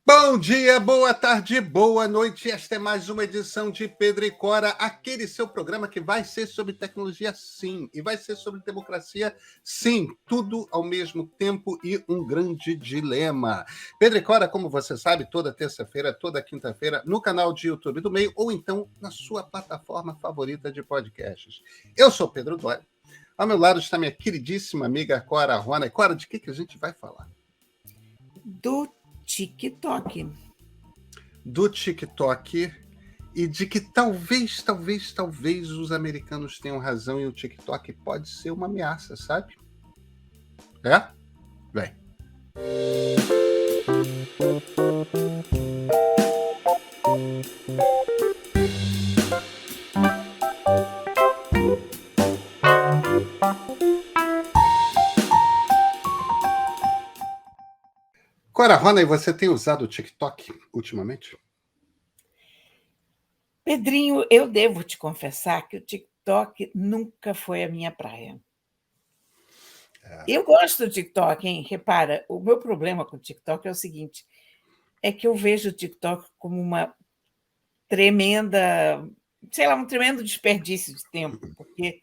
Bom dia, boa tarde, boa noite. Esta é mais uma edição de Pedro e Cora, aquele seu programa que vai ser sobre tecnologia, sim, e vai ser sobre democracia, sim, tudo ao mesmo tempo e um grande dilema. Pedro e Cora, como você sabe, toda terça-feira, toda quinta-feira, no canal de YouTube do Meio ou então na sua plataforma favorita de podcasts. Eu sou Pedro Dória. Ao meu lado está minha queridíssima amiga Cora Rona. E Cora, de que a gente vai falar? Do TikTok. Do TikTok e de que talvez os americanos tenham razão e o TikTok pode ser uma ameaça, sabe? É? Vem. Cora Rona, e você tem usado o TikTok ultimamente? Pedrinho, eu devo te confessar que o TikTok nunca foi a minha praia. Eu gosto do TikTok, hein? Repara, o meu problema com o TikTok é o seguinte: é que eu vejo o TikTok como uma tremenda, um tremendo desperdício de tempo, porque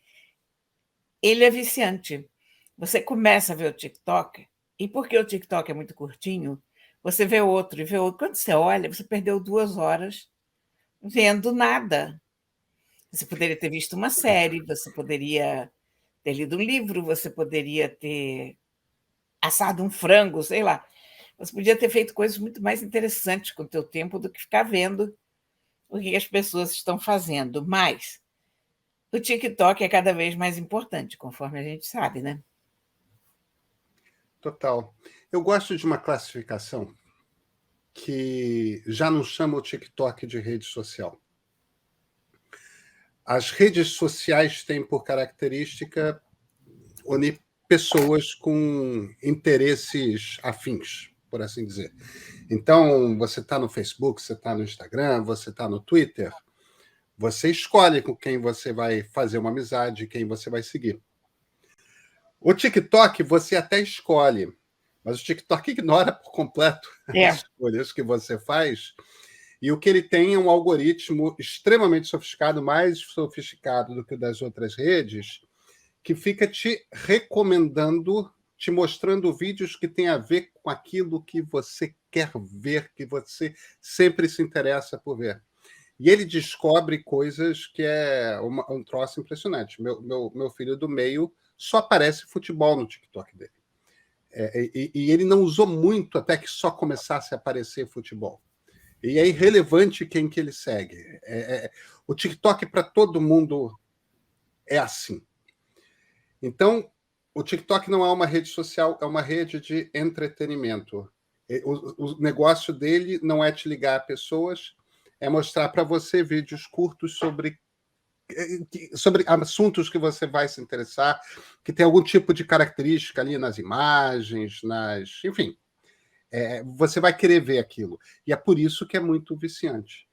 ele é viciante. Você começa a ver o TikTok, e porque o TikTok é muito curtinho, você vê outro e vê outro. Quando você olha, você perdeu 2 horas vendo nada. Você poderia ter visto uma série, você poderia ter lido um livro, você poderia ter assado um frango, sei lá. Você podia ter feito coisas muito mais interessantes com o teu tempo do que ficar vendo o que as pessoas estão fazendo. Mas o TikTok é cada vez mais importante, conforme a gente sabe, né? Total. Eu gosto de uma classificação que já não chama o TikTok de rede social. As redes sociais têm por característica unir pessoas com interesses afins, por assim dizer. Então, você está no Facebook, você está no Instagram, você está no Twitter, você escolhe com quem você vai fazer uma amizade, quem você vai seguir. O TikTok você até escolhe, mas o TikTok ignora por completo as escolhas que você faz, e o que ele tem é um algoritmo extremamente sofisticado, mais sofisticado do que o das outras redes, que fica te recomendando, te mostrando vídeos que têm a ver com aquilo que você quer ver, que você sempre se interessa por ver. E ele descobre coisas que é um troço impressionante. Meu filho do meio só aparece futebol no TikTok dele. E ele não usou muito até que só começasse a aparecer futebol. E é irrelevante quem que ele segue. O TikTok para todo mundo é assim. Então, o TikTok não é uma rede social, é uma rede de entretenimento. O negócio dele não é te ligar a pessoas, é mostrar para você vídeos curtos sobre assuntos que você vai se interessar, que tem algum tipo de característica ali nas imagens, enfim, você vai querer ver aquilo. E é por isso que é muito viciante.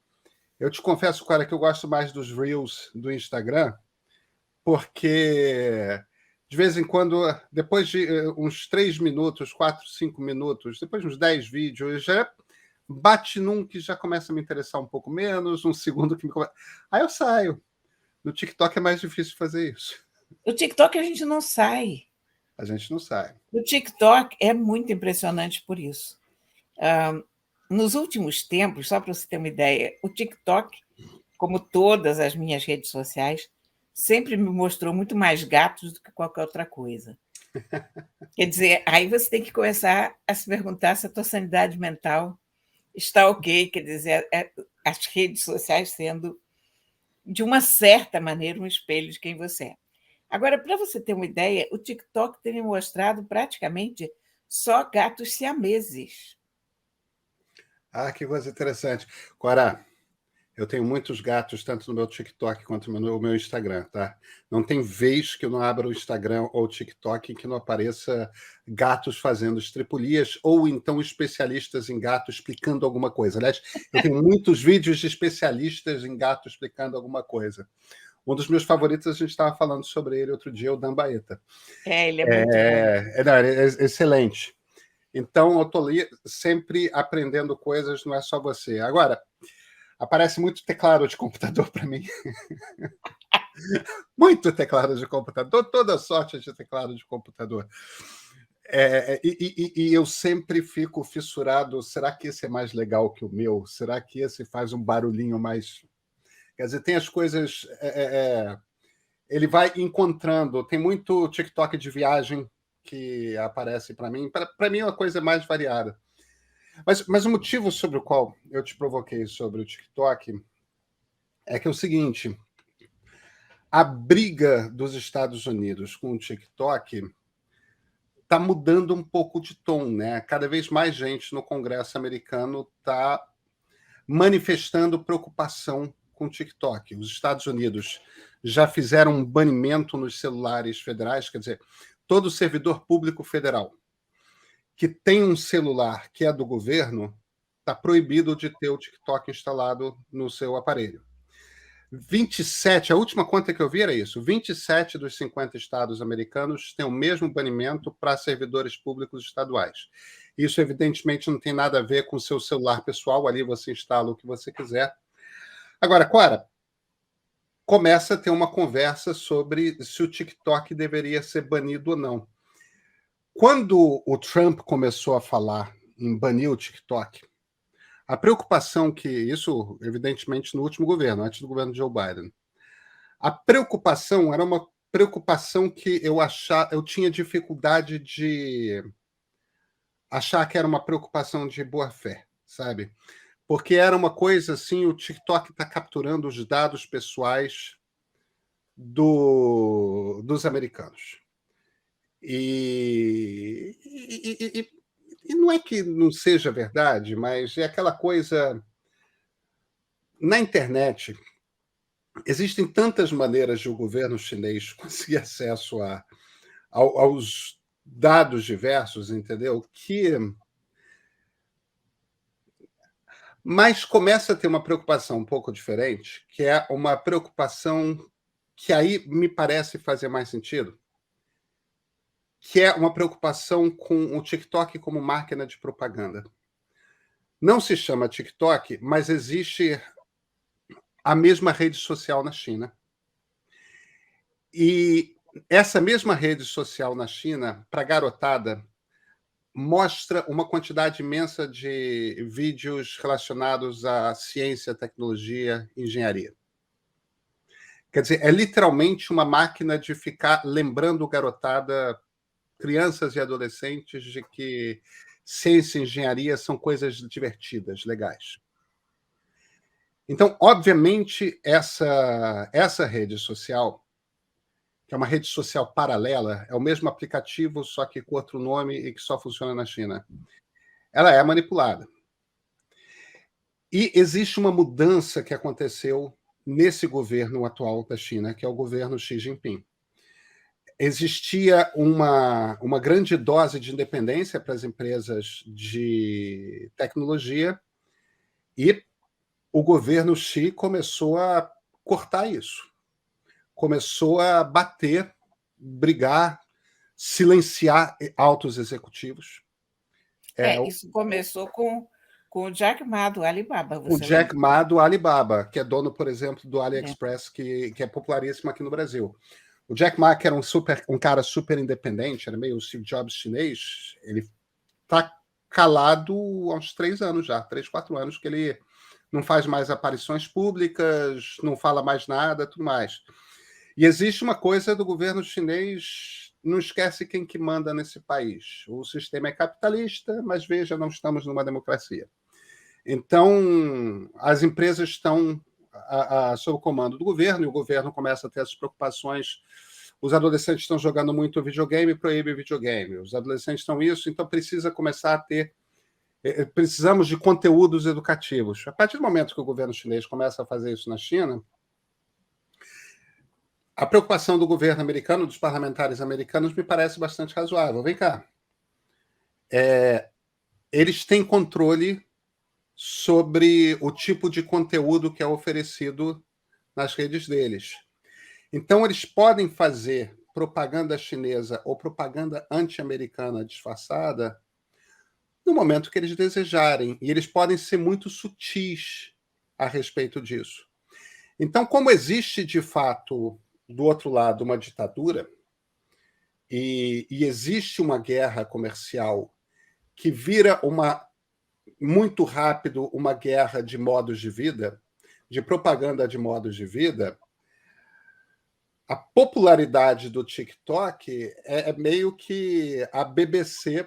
Eu te confesso, cara, que eu gosto mais dos Reels do Instagram, porque de vez em quando, depois de uns 3 minutos, 4, 5 minutos, depois de uns 10 vídeos, já bate num que já começa a me interessar um pouco menos, um segundo que me começa. Aí eu saio. No TikTok é mais difícil fazer isso. O TikTok a gente não sai. A gente não sai. O TikTok é muito impressionante por isso. Nos últimos tempos, só para você ter uma ideia, o TikTok, como todas as minhas redes sociais, sempre me mostrou muito mais gatos do que qualquer outra coisa. Quer dizer, aí você tem que começar a se perguntar se a tua sanidade mental está ok, quer dizer, as redes sociais sendo, de uma certa maneira, um espelho de quem você é. Agora, para você ter uma ideia, o TikTok tem me mostrado praticamente só gatos siameses. Ah, que coisa interessante. Cora, eu tenho muitos gatos, tanto no meu TikTok quanto no meu Instagram, tá? Não tem vez que eu não abra o Instagram ou o TikTok que não apareça gatos fazendo estripulias ou então especialistas em gato explicando alguma coisa. Aliás, eu tenho muitos vídeos de especialistas em gato explicando alguma coisa. Um dos meus favoritos, a gente estava falando sobre ele outro dia, o Dan Baeta. Ele é muito bom. Não, ele é excelente. Então, eu estou ali sempre aprendendo coisas, não é só você. Agora, aparece muito teclado de computador para mim. Muito teclado de computador, toda sorte de teclado de computador. E eu sempre fico fissurado. Será que esse é mais legal que o meu? Será que esse faz um barulhinho mais. Quer dizer, tem as coisas. Ele vai encontrando. Tem muito TikTok de viagem que aparece para mim. Para mim é uma coisa mais variada. Mas o motivo sobre o qual eu te provoquei sobre o TikTok é que é o seguinte: a briga dos Estados Unidos com o TikTok está mudando um pouco de tom, né? Cada vez mais gente no Congresso americano está manifestando preocupação com o TikTok. Os Estados Unidos já fizeram um banimento nos celulares federais, quer dizer, todo servidor público federal que tem um celular que é do governo está proibido de ter o TikTok instalado no seu aparelho. 27, a última conta que eu vi era isso, 27 dos 50 estados americanos têm o mesmo banimento para servidores públicos estaduais. Isso, evidentemente, não tem nada a ver com o seu celular pessoal, ali você instala o que você quiser. Agora, Cora, começa a ter uma conversa sobre se o TikTok deveria ser banido ou não. Quando o Trump começou a falar em banir o TikTok, a preocupação que isso, evidentemente, no último governo, antes do governo de Joe Biden, a preocupação era uma preocupação que eu tinha dificuldade de achar que era uma preocupação de boa fé, sabe? Porque era uma coisa assim, o TikTok está capturando os dados pessoais dos americanos. E não é que não seja verdade, mas é aquela coisa. Na internet, existem tantas maneiras de o governo chinês conseguir acesso aos dados diversos, entendeu? Mas começa a ter uma preocupação um pouco diferente, que é uma preocupação que aí me parece fazer mais sentido, que é uma preocupação com o TikTok como máquina de propaganda. Não se chama TikTok, mas existe a mesma rede social na China. E essa mesma rede social na China, para a garotada, mostra uma quantidade imensa de vídeos relacionados à ciência, tecnologia, engenharia. Quer dizer, é literalmente uma máquina de ficar lembrando garotada, crianças e adolescentes, de que ciência e engenharia são coisas divertidas, legais. Então, obviamente, essa rede social, que é uma rede social paralela, é o mesmo aplicativo, só que com outro nome e que só funciona na China. Ela é manipulada. E existe uma mudança que aconteceu nesse governo atual da China, que é o governo Xi Jinping. Existia uma grande dose de independência para as empresas de tecnologia e o governo Xi começou a cortar isso. Começou a bater, brigar, silenciar altos executivos. Isso começou com o Jack Ma do Alibaba, O você Jack lembra? Ma do Alibaba, que é dono, por exemplo, do AliExpress, que é popularíssimo aqui no Brasil. O Jack Ma, que era um cara super independente, era meio o Steve Jobs chinês, ele está calado há uns 3 anos já, 3, 4 anos, que ele não faz mais aparições públicas, não fala mais nada, tudo mais. E existe uma coisa do governo chinês, não esquece quem que manda nesse país. O sistema é capitalista, mas veja, não estamos numa democracia. Então, as empresas estão sob o comando do governo, e o governo começa a ter essas preocupações. Os adolescentes estão jogando muito videogame, proíbe videogame. Os adolescentes estão isso, então precisa começar a ter. Precisamos de conteúdos educativos. A partir do momento que o governo chinês começa a fazer isso na China, a preocupação do governo americano, dos parlamentares americanos, me parece bastante razoável. Vem cá. Eles têm controle sobre o tipo de conteúdo que é oferecido nas redes deles. Então, eles podem fazer propaganda chinesa ou propaganda anti-americana disfarçada no momento que eles desejarem. E eles podem ser muito sutis a respeito disso. Então, como existe, de fato, do outro lado, uma ditadura, e existe uma guerra comercial que vira muito rápido uma guerra de modos de vida, de propaganda de modos de vida, a popularidade do TikTok é meio que a BBC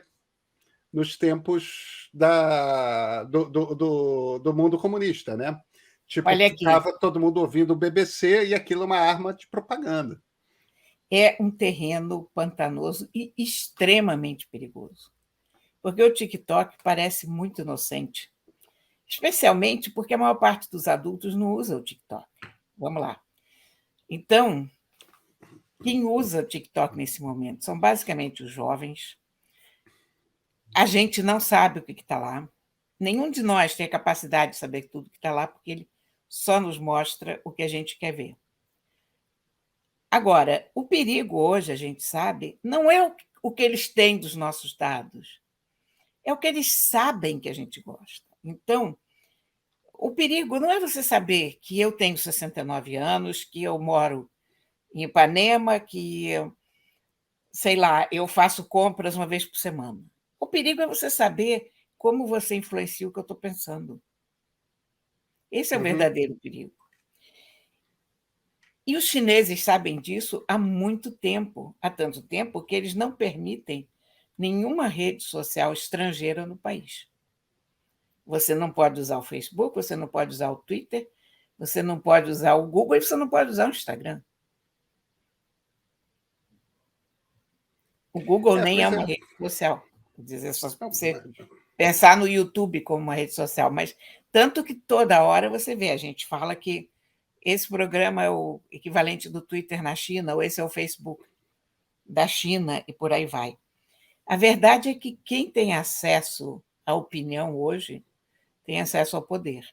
nos tempos do mundo comunista, né? Tipo, Olha aqui, ficava todo mundo ouvindo o BBC e aquilo é uma arma de propaganda. é um terreno pantanoso e extremamente perigoso, porque o TikTok parece muito inocente, especialmente porque a maior parte dos adultos não usa o TikTok. Vamos lá. Então, quem usa o TikTok nesse momento são basicamente os jovens. A gente não sabe o que está lá. Nenhum de nós tem a capacidade de saber tudo que está lá, porque ele só nos mostra o que a gente quer ver. Agora, o perigo hoje, a gente sabe, não é o que eles têm dos nossos dados, é o que eles sabem que a gente gosta. Então, o perigo não é você saber que eu tenho 69 anos, que eu moro em Ipanema, que, sei lá, eu faço compras uma vez por semana. O perigo é você saber como você influencia o que eu estou pensando. Esse é o Uhum. verdadeiro perigo. E os chineses sabem disso há muito tempo, há tanto tempo que eles não permitem nenhuma rede social estrangeira no país. Você não pode usar o Facebook, você não pode usar o Twitter, você não pode usar o Google e você não pode usar o Instagram. O Google nem é Pois é. uma rede social. Quer dizer, só Não, você pensar no YouTube como uma rede social, mas tanto que toda hora você vê, a gente fala que esse programa é o equivalente do Twitter na China, ou esse é o Facebook da China, e por aí vai. A verdade é que quem tem acesso à opinião hoje tem acesso ao poder.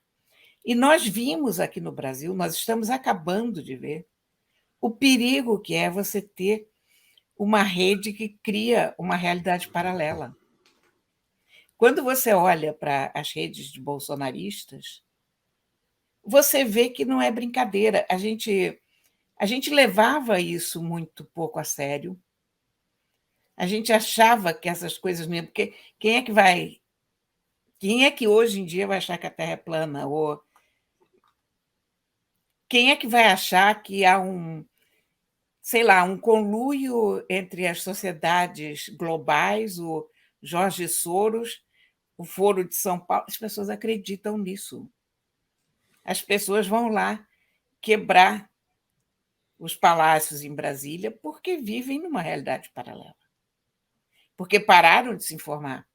E nós vimos aqui no Brasil, nós estamos acabando de ver o perigo que é você ter uma rede que cria uma realidade paralela. Quando você olha para as redes de bolsonaristas, você vê que não é brincadeira. A gente levava isso muito pouco a sério. A gente achava que essas coisas mesmo, porque quem é que hoje em dia vai achar que a Terra é plana? Ou quem é que vai achar que há sei lá, um conluio entre as sociedades globais, o Jorge Soros, o Foro de São Paulo? As pessoas acreditam nisso. As pessoas vão lá quebrar os palácios em Brasília porque vivem numa realidade paralela. Porque pararam de se informar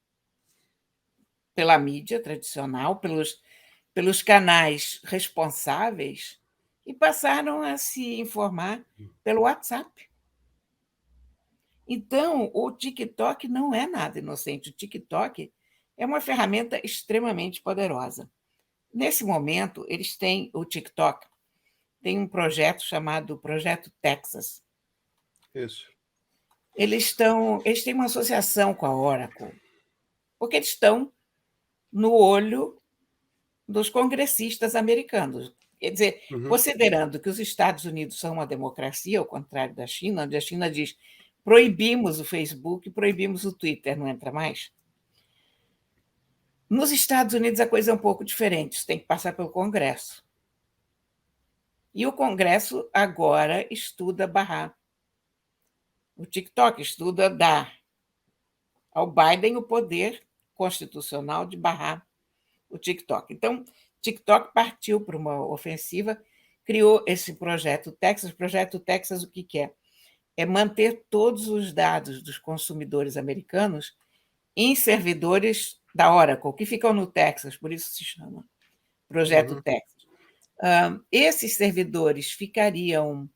pela mídia tradicional, pelos canais responsáveis e passaram a se informar pelo WhatsApp. Então, o TikTok não é nada inocente. O TikTok é uma ferramenta extremamente poderosa. Nesse momento, o TikTok tem um projeto chamado Projeto Texas. Isso. Eles têm uma associação com a Oracle, porque eles estão no olho dos congressistas americanos. Quer dizer, Uhum. considerando que os Estados Unidos são uma democracia, ao contrário da China, onde a China diz proibimos o Facebook, proibimos o Twitter, não entra mais. Nos Estados Unidos a coisa é um pouco diferente, isso tem que passar pelo Congresso. E o Congresso agora estuda barrar. O TikTok estuda dar ao Biden o poder constitucional de barrar o TikTok. Então, TikTok partiu para uma ofensiva, criou esse projeto Texas. O projeto Texas, o que é? É manter todos os dados dos consumidores americanos em servidores da Oracle, que ficam no Texas, por isso se chama Projeto Texas. Esses servidores ficariam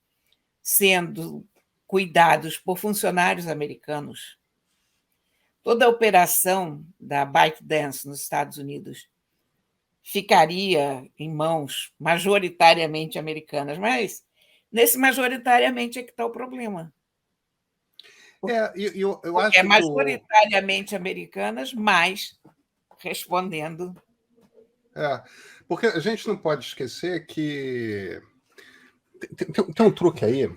sendo cuidados por funcionários americanos. Toda a operação da ByteDance nos Estados Unidos ficaria em mãos majoritariamente americanas, mas nesse majoritariamente é que está o problema. Eu Porque é acho que majoritariamente americanas, mas respondendo. porque a gente não pode esquecer que tem um truque aí.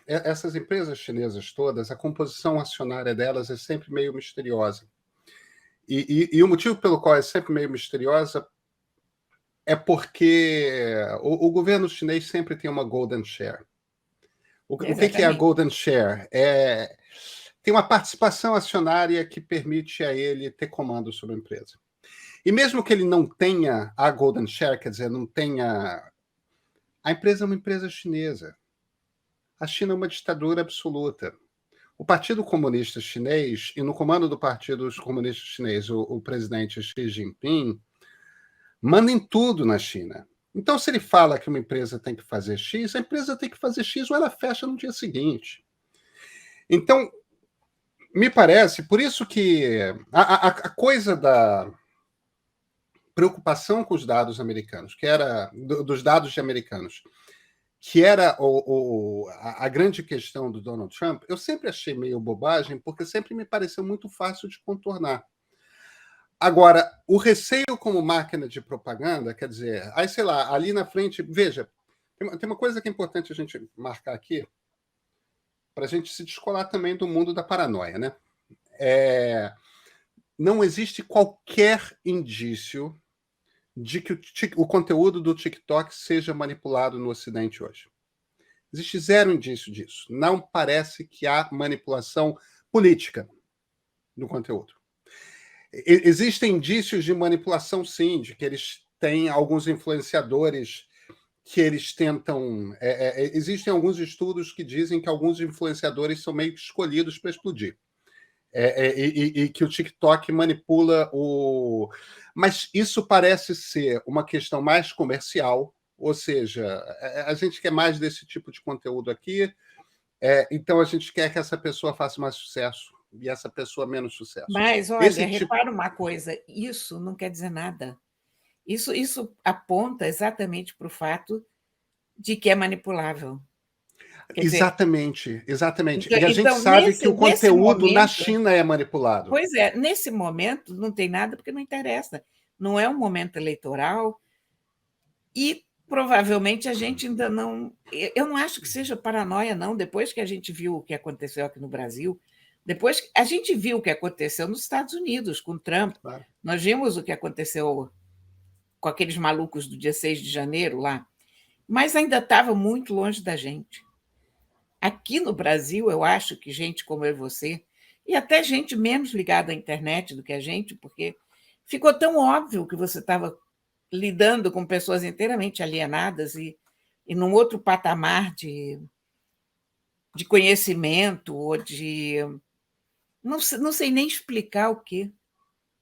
Essas empresas chinesas todas, a composição acionária delas é sempre meio misteriosa. E o motivo pelo qual é sempre meio misteriosa é porque o governo chinês sempre tem uma golden share. O que é a golden share? Tem uma participação acionária que permite a ele ter comando sobre a empresa. E mesmo que ele não tenha a golden share, quer dizer, não tenha... A empresa é uma empresa chinesa. A China é uma ditadura absoluta. O Partido Comunista Chinês, e no comando do Partido Comunista Chinês, o presidente Xi Jinping, manda em tudo na China. Então, se ele fala que uma empresa tem que fazer X, a empresa tem que fazer X ou ela fecha no dia seguinte. Então, me parece, por isso que a coisa da preocupação com os dados americanos, que era dos dados de americanos, que era a grande questão do Donald Trump, eu sempre achei meio bobagem, porque sempre me pareceu muito fácil de contornar. Agora, o receio como máquina de propaganda, quer dizer, aí sei lá, ali na frente, veja, tem uma coisa que é importante a gente marcar aqui, para a gente se descolar também do mundo da paranoia, né? Não existe qualquer indício de que o conteúdo do TikTok seja manipulado no Ocidente hoje. Existe zero indício disso. Não parece que há manipulação política no conteúdo. Existem indícios de manipulação, sim, de que eles têm alguns influenciadores que eles tentam... existem alguns estudos que dizem que alguns influenciadores são meio que escolhidos para explodir. E que o TikTok manipula o... Mas isso parece ser uma questão mais comercial, ou seja, a gente quer mais desse tipo de conteúdo aqui, então a gente quer que essa pessoa faça mais sucesso e essa pessoa menos sucesso. Mas, olha, repara uma coisa, isso não quer dizer nada. Isso aponta exatamente para o fato de que é manipulável. Exatamente. Então, e a gente sabe que o conteúdo na China é manipulado. Pois é, nesse momento não tem nada porque não interessa. Não é um momento eleitoral e provavelmente a gente ainda não... Eu não acho que seja paranoia, não. Depois que a gente viu o que aconteceu aqui no Brasil, depois que a gente viu o que aconteceu nos Estados Unidos com Trump, claro. Nós vimos o que aconteceu com aqueles malucos do dia 6 de janeiro lá, mas ainda estava muito longe da gente. Aqui no Brasil, eu acho que gente como eu e você, e até gente menos ligada à internet do que a gente, porque ficou tão óbvio que você estava lidando com pessoas inteiramente alienadas e num outro patamar de conhecimento ou de... Não sei nem explicar o quê.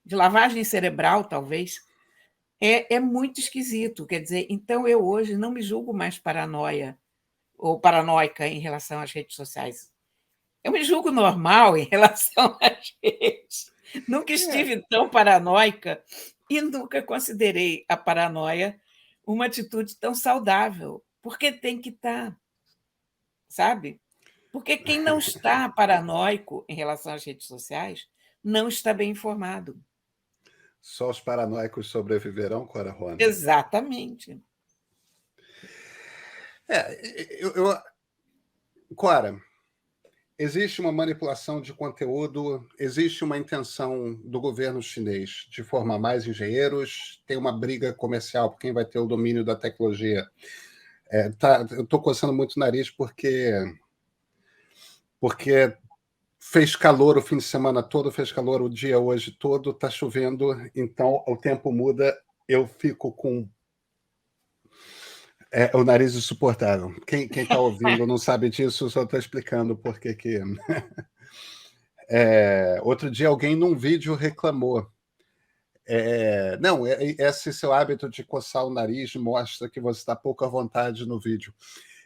De lavagem cerebral, talvez. É muito esquisito. Quer dizer, então eu hoje não me julgo mais paranoia ou paranoica em relação às redes sociais. Eu me julgo normal em relação às redes. Nunca estive tão paranoica e nunca considerei a paranoia uma atitude tão saudável, porque tem que estar, sabe? Porque quem não está paranoico em relação às redes sociais não está bem informado. Só os paranoicos sobreviverão, Cora Rona? Exatamente. Cora, existe uma manipulação de conteúdo, existe uma intenção do governo chinês de formar mais engenheiros, tem uma briga comercial por quem vai ter o domínio da tecnologia. Eu estou coçando muito o nariz porque fez calor o fim de semana todo, fez calor o dia hoje todo, está chovendo, então o tempo muda, eu fico com o nariz insuportável. Quem está ouvindo não sabe disso, só estou explicando por que... outro dia alguém num vídeo reclamou. Não, esse seu hábito de coçar o nariz mostra que você está pouco à vontade no vídeo.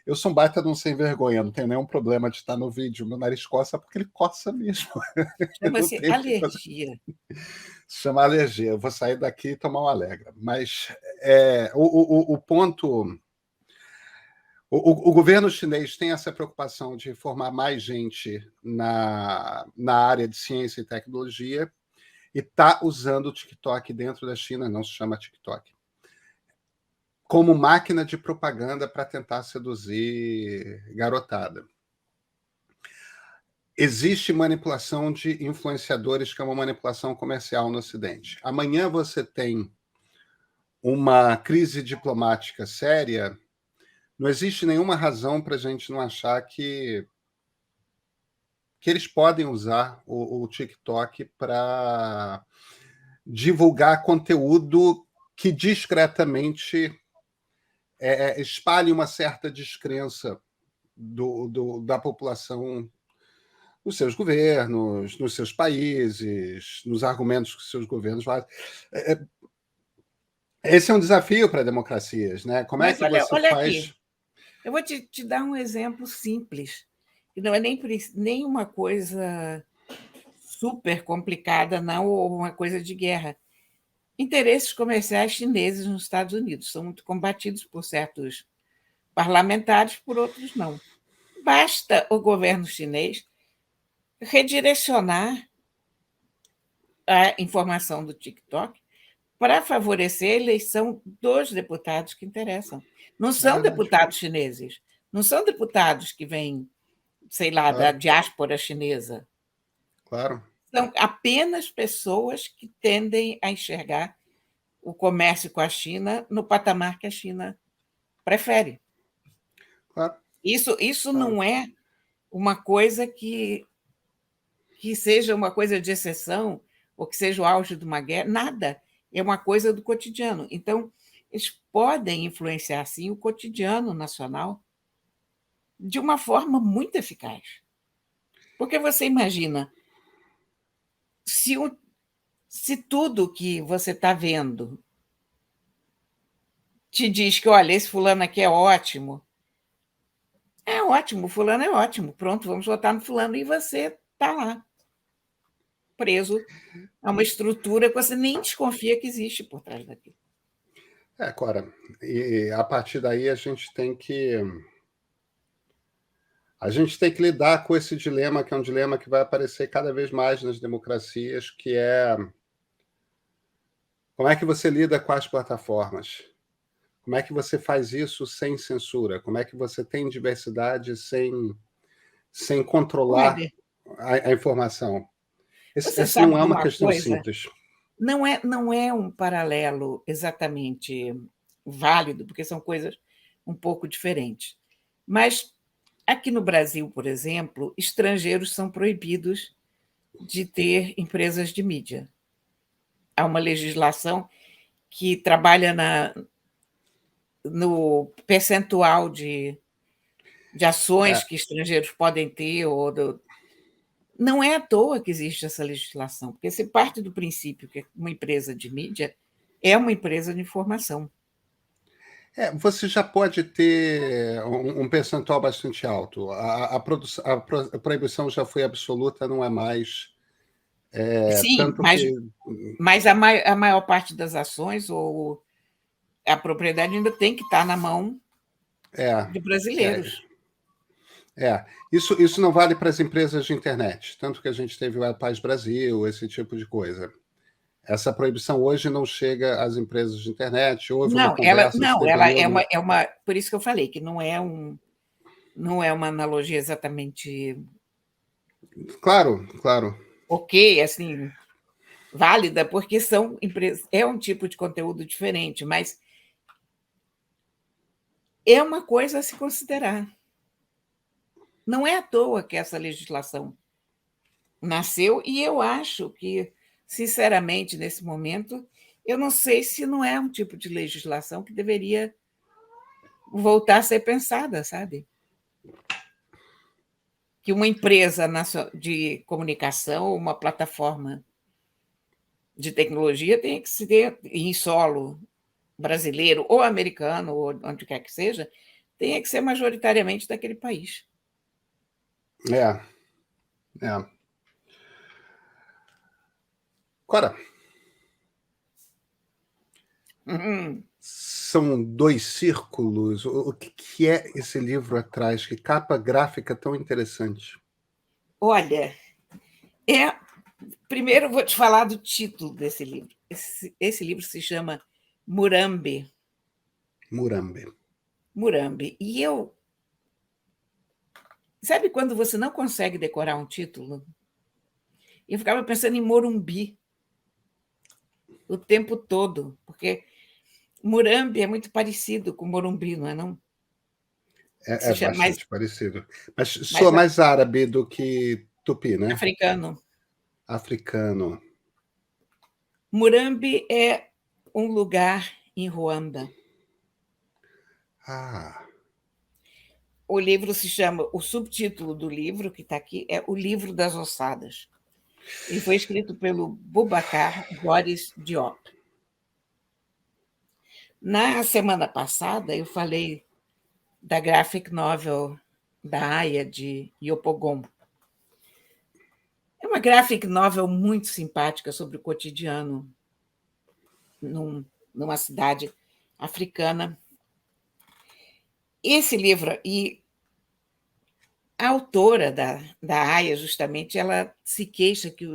Eu sou um baita de um sem vergonha, não tenho nenhum problema de estar no vídeo. Meu nariz coça porque ele coça mesmo. Chama-se alergia. Chama alergia. Eu vou sair daqui e tomar um Alegra. Mas o ponto... O governo chinês tem essa preocupação de formar mais gente na área de ciência e tecnologia e está usando o TikTok dentro da China, não se chama TikTok, como máquina de propaganda para tentar seduzir garotada. Existe manipulação de influenciadores, que é uma manipulação comercial no Ocidente. Amanhã você tem uma crise diplomática séria, não existe nenhuma razão para a gente não achar que eles podem usar o TikTok para divulgar conteúdo que discretamente espalhe uma certa descrença da população nos seus governos, nos seus países, nos argumentos que seus governos fazem. Esse é um desafio para democracias, né? Como é Mas que você olha aqui, faz? eu vou te dar um exemplo simples, que não é nem uma coisa super complicada, não, ou uma coisa de guerra. Interesses comerciais chineses nos Estados Unidos são muito combatidos por certos parlamentares, por outros não. Basta o governo chinês redirecionar a informação do TikTok para favorecer a eleição dos deputados que interessam. Não são deputados chineses, não são deputados que vêm, sei lá, da Claro, diáspora chinesa. claro. São apenas pessoas que tendem a enxergar o comércio com a China no patamar que a China prefere. Claro, Isso claro. não é uma coisa que seja uma coisa de exceção ou que seja o auge de uma guerra, nada. É uma coisa do cotidiano. Então, eles podem influenciar, sim, o cotidiano nacional de uma forma muito eficaz. Porque você imagina, se, se tudo que você está vendo te diz que, olha, esse fulano aqui é ótimo, fulano é ótimo, pronto, vamos votar no fulano, e você está lá, preso a uma estrutura que você nem desconfia que existe por trás daquilo. Cora, e a partir daí a gente tem que lidar com esse dilema, que é um dilema que vai aparecer cada vez mais nas democracias, que é como é que você lida com as plataformas? Como é que você faz isso sem censura? Como é que você tem diversidade sem controlar Olha, a informação? você Essa sabe não é de uma uma questão coisa? simples. Não é um paralelo exatamente válido, porque são coisas um pouco diferentes. Mas aqui no Brasil, por exemplo, estrangeiros são proibidos de ter empresas de mídia. Há uma legislação que trabalha no percentual de ações É, que estrangeiros podem ter. Não é à toa que existe essa legislação, porque se parte do princípio que uma empresa de mídia é uma empresa de informação. você já pode ter um percentual bastante alto. A proibição já foi absoluta, não é mais. Sim, Tanto que. mas a maior parte das ações ou a propriedade ainda tem que estar na mão É, de é, brasileiros. isso não vale para as empresas de internet, tanto que a gente teve o El Paz Brasil, esse tipo de coisa. Essa proibição hoje não chega às empresas de internet. Houve uma Não, ela conversa, não, esteve ela eu no. é uma, por isso que eu falei que não é uma analogia exatamente Claro, claro. ok, assim, válida, porque são empresas, é um tipo de conteúdo diferente, mas é uma coisa a se considerar. Não é à toa que essa legislação nasceu, e eu acho que, sinceramente, nesse momento, eu não sei se não é um tipo de legislação que deveria voltar a ser pensada, sabe? Que uma empresa de comunicação, uma plataforma de tecnologia tem que ser em solo brasileiro ou americano, ou onde quer que seja, tem que ser majoritariamente daquele país. É, é. Agora, Uhum. são dois círculos? O que é esse livro atrás? Que capa gráfica tão interessante. Olha, primeiro eu vou te falar do título desse livro. Esse livro se chama Murambi. Murambi. Murambi. E eu. Sabe quando você não consegue decorar um título? Eu ficava pensando em Morumbi o tempo todo, porque Murambi é muito parecido com Morumbi, não é não? É Se chama mais, bastante parecido. Mas mais soa mais árabe do que tupi, né? africano. Africano. Murambi é um lugar em Ruanda. Ah, O livro se chama, o subtítulo do livro que está aqui é O Livro das Ossadas. Ele foi escrito pelo Boubacar Boris Diop. Na semana passada, eu falei da graphic novel da Aya, de Yopogom. É uma graphic novel muito simpática sobre o cotidiano numa cidade africana. Esse livro, e a autora da Aya, justamente, ela se queixa que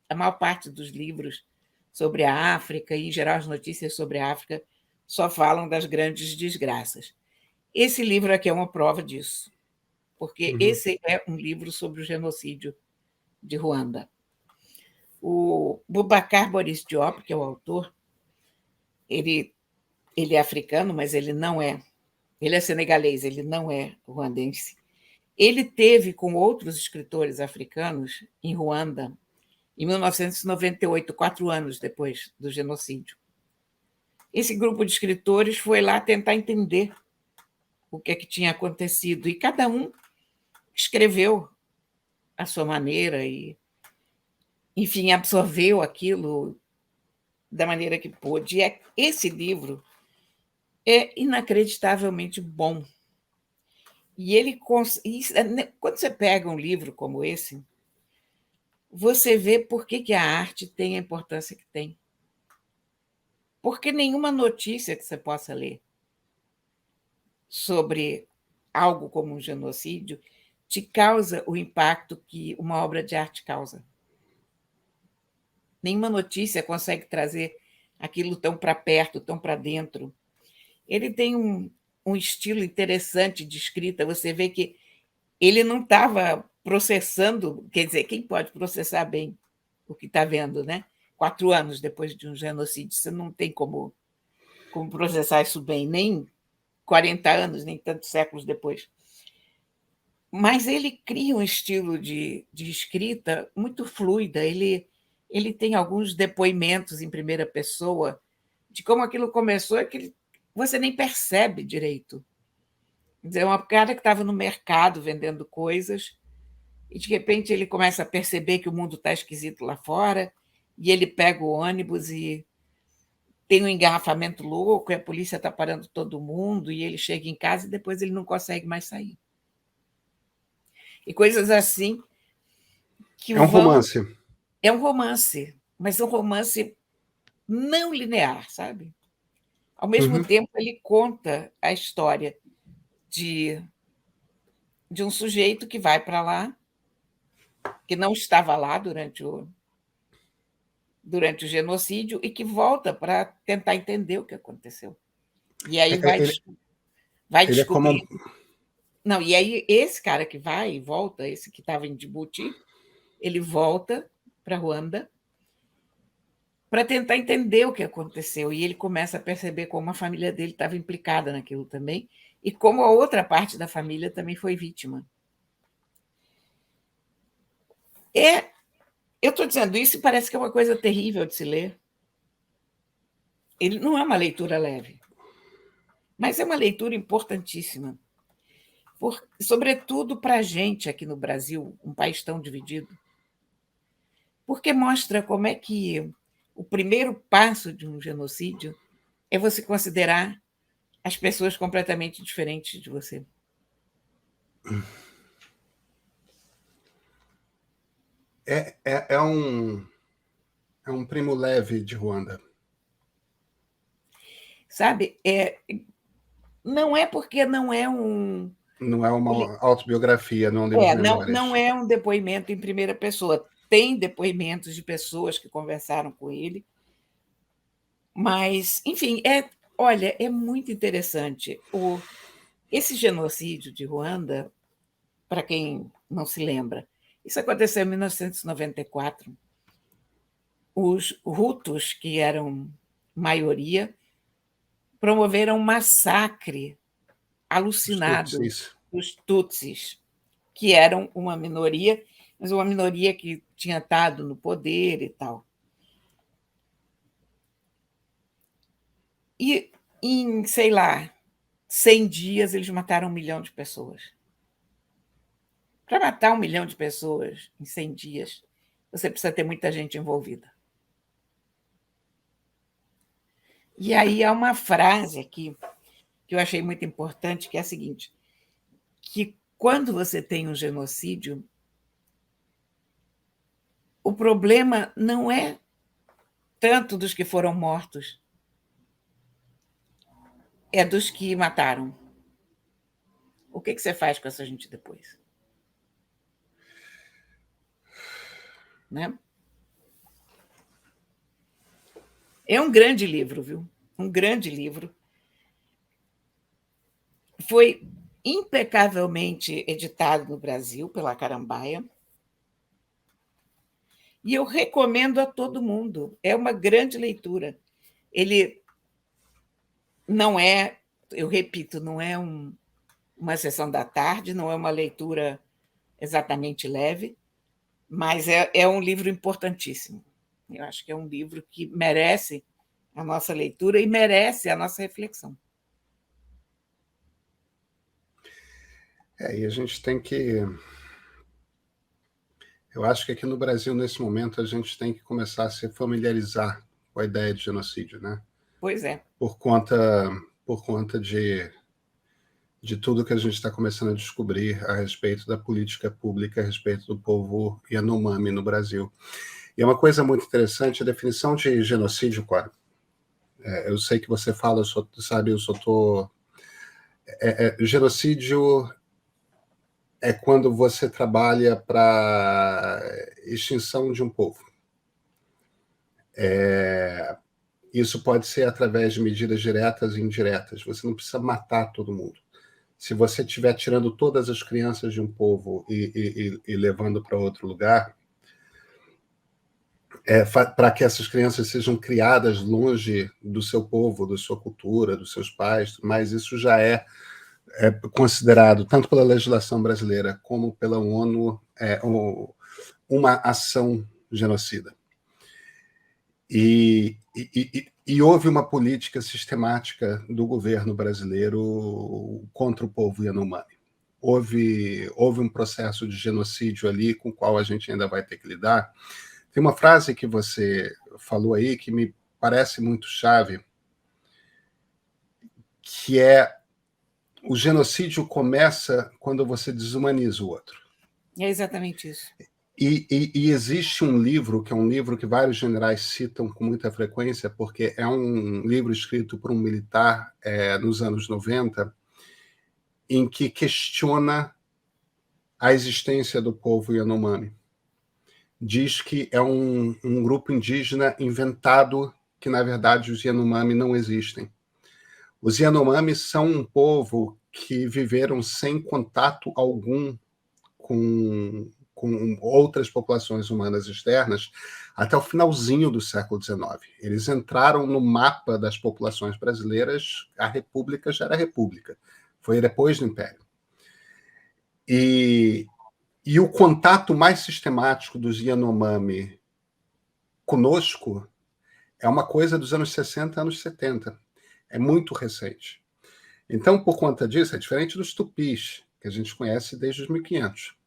a maior parte dos livros sobre a África, e em geral as notícias sobre a África, só falam das grandes desgraças. Esse livro aqui é uma prova disso, porque uhum. esse é um livro sobre o genocídio de Ruanda. O Boubacar Boris Diop, que é o autor, ele, ele é africano, mas ele não é. Ele é senegalês, ele não é ruandense. Ele teve com outros escritores africanos em Ruanda em 1998, 4 anos depois do genocídio. Esse grupo de escritores foi lá tentar entender o que é que tinha acontecido, e cada um escreveu à sua maneira e, enfim, absorveu aquilo da maneira que pôde. E esse livro é inacreditavelmente bom. E quando você pega um livro como esse, você vê por que a arte tem a importância que tem. Porque nenhuma notícia que você possa ler sobre algo como um genocídio te causa o impacto que uma obra de arte causa. Nenhuma notícia consegue trazer aquilo tão para perto, tão para dentro. Ele tem um estilo interessante de escrita. Você vê que ele não estava processando, quer dizer, quem pode processar bem o que está vendo, né? 4 anos depois de um genocídio, você não tem como processar isso bem, nem 40 anos, nem tantos séculos depois. Mas ele cria um estilo de escrita muito fluida. Ele tem alguns depoimentos em primeira pessoa de como aquilo começou, que você nem percebe direito. Quer dizer, uma cara que estava no mercado vendendo coisas e, de repente, ele começa a perceber que o mundo está esquisito lá fora, e ele pega o ônibus e tem um engarrafamento louco, e a polícia está parando todo mundo, e ele chega em casa e depois ele não consegue mais sair. E coisas assim que É um vão. romance. É um romance, mas é um romance não linear, sabe? Ao mesmo Uhum. tempo, ele conta a história de, de um sujeito que vai para lá, que não estava lá durante o genocídio e que volta para tentar entender o que aconteceu. E aí Ele, vai ele é como. descobrir. Não, e aí esse cara que vai e volta, esse que estava em Djibouti, ele volta para Ruanda para tentar entender o que aconteceu. E ele começa a perceber como a família dele estava implicada naquilo também, e como a outra parte da família também foi vítima. É, eu estou dizendo isso e parece que é uma coisa terrível de se ler. Ele não é uma leitura leve, mas é uma leitura importantíssima, sobretudo para a gente aqui no Brasil, um país tão dividido, porque mostra como é que o primeiro passo de um genocídio é você considerar as pessoas completamente diferentes de você. É um primo leve de Ruanda. sabe? Não é porque não é um... Não é uma autobiografia, não é um livro de memórias. Não é um depoimento em primeira pessoa. Tem depoimentos de pessoas que conversaram com ele, mas, enfim, olha, é muito interessante. Esse genocídio de Ruanda, para quem não se lembra, isso aconteceu em 1994. Os Hutus, que eram maioria, promoveram um massacre alucinado dos Tutsis, que eram uma minoria, mas uma minoria que tinha estado no poder e tal. E em, sei lá, 100 dias, eles mataram 1 milhão de pessoas. Para matar 1 milhão de pessoas em 100 dias, você precisa ter muita gente envolvida. E aí há uma frase aqui que eu achei muito importante, que é a seguinte, que quando você tem um genocídio, o problema não é tanto dos que foram mortos, é dos que mataram. O que você faz com essa gente depois? Né? É um grande livro, viu? Um grande livro. Foi impecavelmente editado no Brasil pela Carambaia. E eu recomendo a todo mundo. É uma grande leitura. Ele não é, eu repito, não é uma sessão da tarde, não é uma leitura exatamente leve, mas é um livro importantíssimo. Eu acho que é um livro que merece a nossa leitura e merece a nossa reflexão. E a gente tem que... Eu acho que aqui no Brasil, nesse momento, a gente tem que começar a se familiarizar com a ideia de genocídio, né? Pois é. Por conta de tudo que a gente está começando a descobrir a respeito da política pública, a respeito do povo Yanomami no Brasil. E é uma coisa muito interessante, a definição de genocídio, Cora. Eu sei que você fala, genocídio é quando você trabalha para extinção de um povo. Isso pode ser através de medidas diretas e indiretas. Você não precisa matar todo mundo. Se você estiver tirando todas as crianças de um povo e levando para outro lugar, para que essas crianças sejam criadas longe do seu povo, da sua cultura, dos seus pais, mas isso já é considerado, tanto pela legislação brasileira como pela ONU, uma ação genocida. E houve uma política sistemática do governo brasileiro contra o povo Yanomami. Houve um processo de genocídio ali com o qual a gente ainda vai ter que lidar. Tem uma frase que você falou aí que me parece muito chave, que é: o genocídio começa quando você desumaniza o outro. É exatamente isso. E existe um livro, que é um livro que vários generais citam com muita frequência, porque é um livro escrito por um militar nos anos 90, em que questiona a existência do povo Yanomami. Diz que é um grupo indígena inventado, que, na verdade, os Yanomami não existem. Os Yanomami são um povo que viveram sem contato algum com outras populações humanas externas até o finalzinho do século XIX. Eles entraram no mapa das populações brasileiras, a República já era República. Foi depois do Império. E o contato mais sistemático dos Yanomami conosco é uma coisa dos anos 60, anos 70. É muito recente. Então, por conta disso, é diferente dos tupis, que a gente conhece desde os 1500.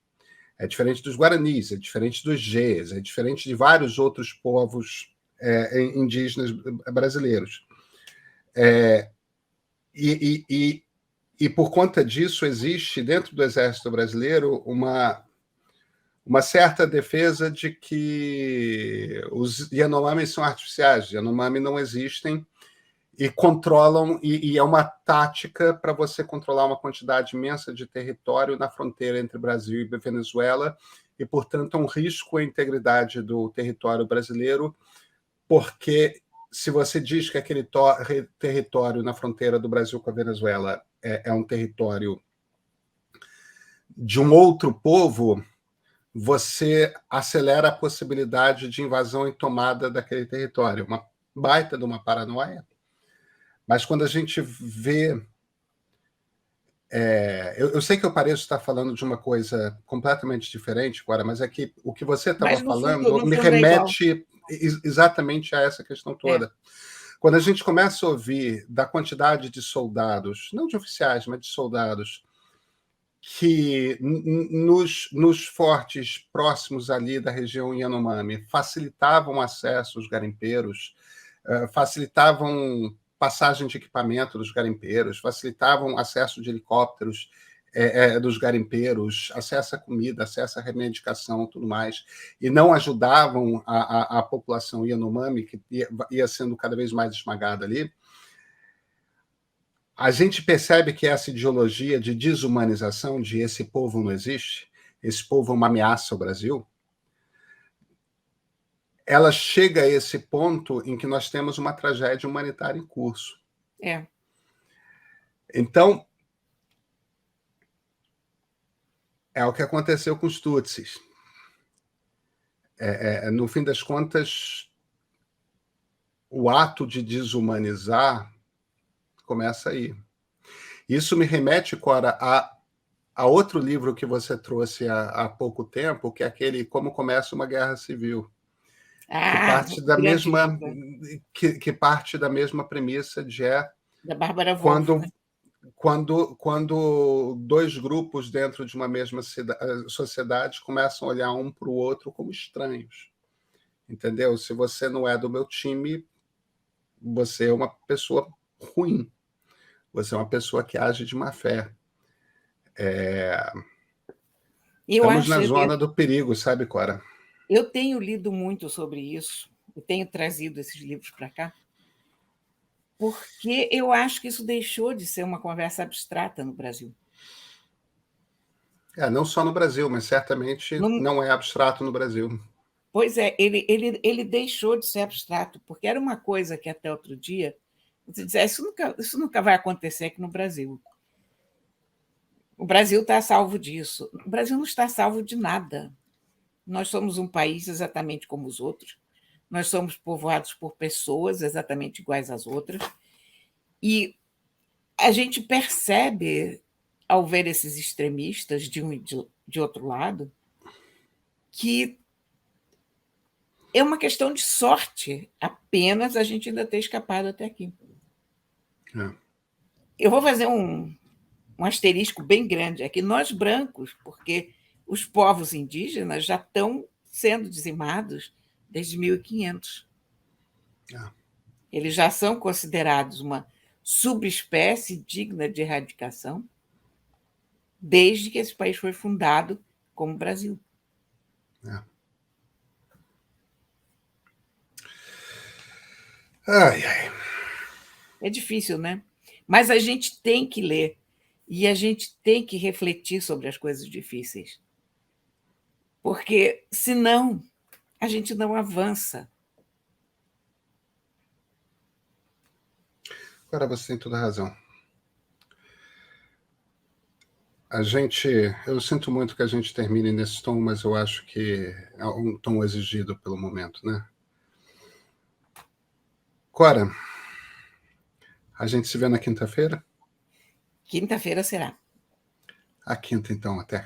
É diferente dos guaranis, é diferente dos gês, é diferente de vários outros povos indígenas brasileiros. E por conta disso, existe dentro do Exército Brasileiro uma certa defesa de que os Yanomami são artificiais, os Yanomami não existem, e controlam, e é uma tática para você controlar uma quantidade imensa de território na fronteira entre Brasil e Venezuela, e, portanto, é um risco à integridade do território brasileiro, porque se você diz que aquele território na fronteira do Brasil com a Venezuela é um território de um outro povo, você acelera a possibilidade de invasão e tomada daquele território. Uma baita de uma paranoia. Mas quando a gente vê... eu sei que eu pareço estar falando de uma coisa completamente diferente agora, mas é que o que você estava falando me remete exatamente a essa questão toda. Quando a gente começa a ouvir da quantidade de soldados, não de oficiais, mas de soldados, que nos fortes próximos ali da região Yanomami facilitavam acesso aos garimpeiros, facilitavam passagem de equipamento dos garimpeiros, facilitavam acesso de helicópteros dos garimpeiros, acesso à comida, acesso à remedicação, tudo mais, e não ajudavam a população Yanomami, que ia sendo cada vez mais esmagada ali. A gente percebe que essa ideologia de desumanização, de esse povo não existe, esse povo é uma ameaça ao Brasil, ela chega a esse ponto em que nós temos uma tragédia humanitária em curso. Então, é o que aconteceu com os Tutsis. No fim das contas, o ato de desumanizar começa aí. Isso me remete, Cora, a outro livro que você trouxe há pouco tempo, que é aquele Como Começa uma Guerra Civil, que parte da mesma premissa da Bárbara Wolff, quando dois grupos dentro de uma mesma sociedade começam a olhar um para o outro como estranhos. Entendeu? Se você não é do meu time, você é uma pessoa ruim. Você é uma pessoa que age de má fé. Estamos na zona do perigo, sabe, Cora? Eu tenho lido muito sobre isso, eu tenho trazido esses livros para cá, porque eu acho que isso deixou de ser uma conversa abstrata no Brasil. Não só no Brasil, mas certamente não é abstrato no Brasil. Pois é, ele deixou de ser abstrato, porque era uma coisa que até outro dia você dizia, isso nunca vai acontecer aqui no Brasil. O Brasil está a salvo disso. O Brasil não está a salvo de nada. Nós somos um país exatamente como os outros. Nós somos povoados por pessoas exatamente iguais às outras. E a gente percebe, ao ver esses extremistas de um e de outro lado, que é uma questão de sorte apenas a gente ainda ter escapado até aqui. Eu vou fazer um asterisco bem grande aqui. Nós brancos, porque os povos indígenas já estão sendo dizimados desde 1500. Eles já são considerados uma subespécie digna de erradicação desde que esse país foi fundado como Brasil. É difícil, né? Mas a gente tem que ler e a gente tem que refletir sobre as coisas difíceis. Porque, senão, a gente não avança. Agora você tem toda a razão. Eu sinto muito que a gente termine nesse tom, mas eu acho que é um tom exigido pelo momento, né? Cora, a gente se vê na quinta-feira? Quinta-feira será. A quinta, então, até.